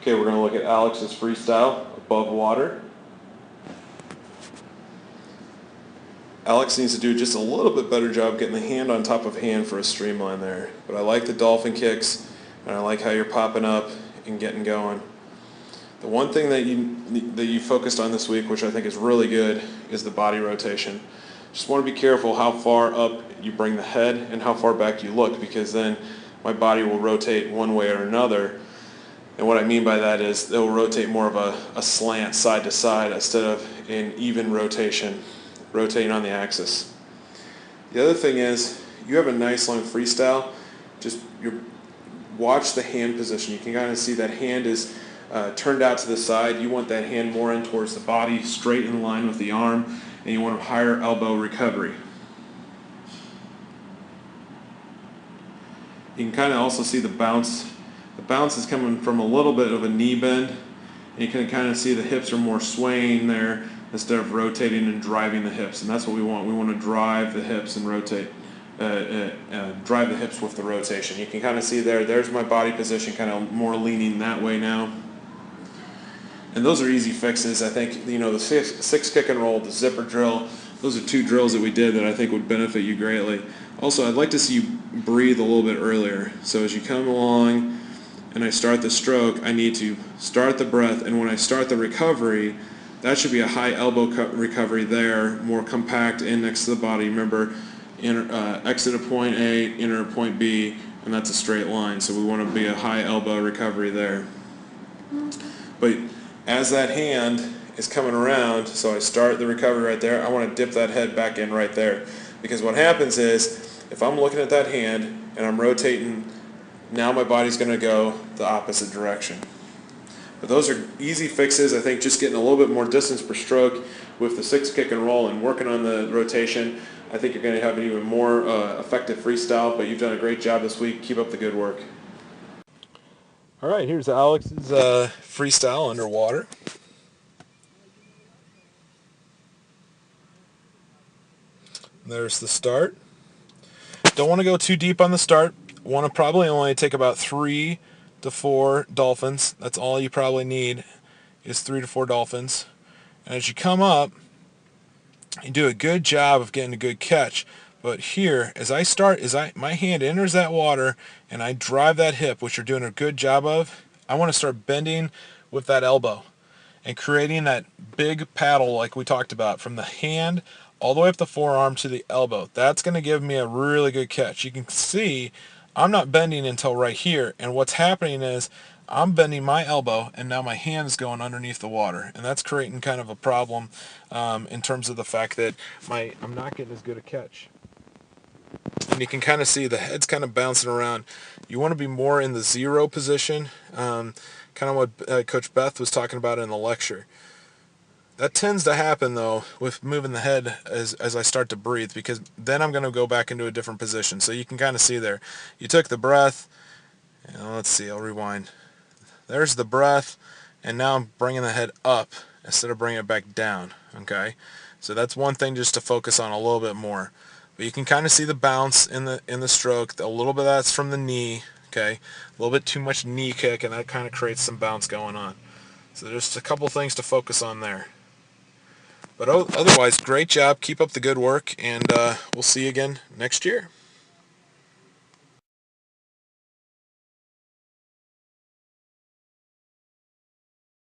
Okay, we're going to look at Alex's freestyle above water. Alex needs to do just a little bit better job getting the hand on top of hand for a streamline there. But I like the dolphin kicks, and I like how you're popping up and getting going. The one thing that you focused on this week, which I think is really good, is the body rotation. Just want to be careful how far up you bring the head and how far back you look, because then my body will rotate one way or another. And what I mean by that is it'll rotate more of a slant side to side instead of an even rotation, rotating on the axis. The other thing is, you have a nice long freestyle. Just watch the hand position. You can kind of see that hand is turned out to the side. You want that hand more in towards the body, straight in line with the arm, and you want a higher elbow recovery. You can kind of also see the bounce. The bounce is coming from a little bit of a knee bend, and you can kind of see the hips are more swaying there instead of rotating and driving the hips, and that's what we want. We want to drive the hips and rotate, drive the hips with the rotation. You can kind of see there's my body position, kind of more leaning that way now. And those are easy fixes. I think, the six kick and roll, the zipper drill, those are two drills that we did that I think would benefit you greatly. Also, I'd like to see you breathe a little bit earlier. So as you come along and I start the stroke, I need to start the breath, and when I start the recovery, that should be a high elbow recovery there, more compact in next to the body. Remember, exit at point A, enter at point B, and that's a straight line, so we want to be a high elbow recovery there. But as that hand is coming around, so I start the recovery right there, I want to dip that head back in right there. Because what happens is, if I'm looking at that hand and I'm rotating, now my body's going to go the opposite direction. But those are easy fixes. I think just getting a little bit more distance per stroke with the six kick and roll and working on the rotation, I think you're going to have an even more effective freestyle. But you've done a great job this week. Keep up the good work. All right, here's Alex's freestyle underwater. There's the start. Don't want to go too deep on the start. Want to probably only take about 3 to 4 dolphins. That's all you probably need, is 3 to 4 dolphins. And as you come up, you do a good job of getting a good catch. But here, as I start, my hand enters that water and I drive that hip, which you're doing a good job of, I want to start bending with that elbow and creating that big paddle like we talked about, from the hand all the way up the forearm to the elbow. That's going to give me a really good catch. You can see I'm not bending until right here, and what's happening is I'm bending my elbow, and now my hand is going underneath the water, and that's creating kind of a problem in terms of the fact that I'm not getting as good a catch. And you can kind of see the head's kind of bouncing around. You want to be more in the zero position, kind of what Coach Beth was talking about in the lecture. That tends to happen, though, with moving the head as I start to breathe, because then I'm going to go back into a different position. So you can kind of see there. You took the breath. Let's see, I'll rewind. There's the breath, and now I'm bringing the head up instead of bringing it back down, okay? So that's one thing just to focus on a little bit more. But you can kind of see the bounce in the stroke. A little bit of that's from the knee, okay? A little bit too much knee kick, and that kind of creates some bounce going on. So just a couple things to focus on there. But otherwise, great job. Keep up the good work, and we'll see you again next year.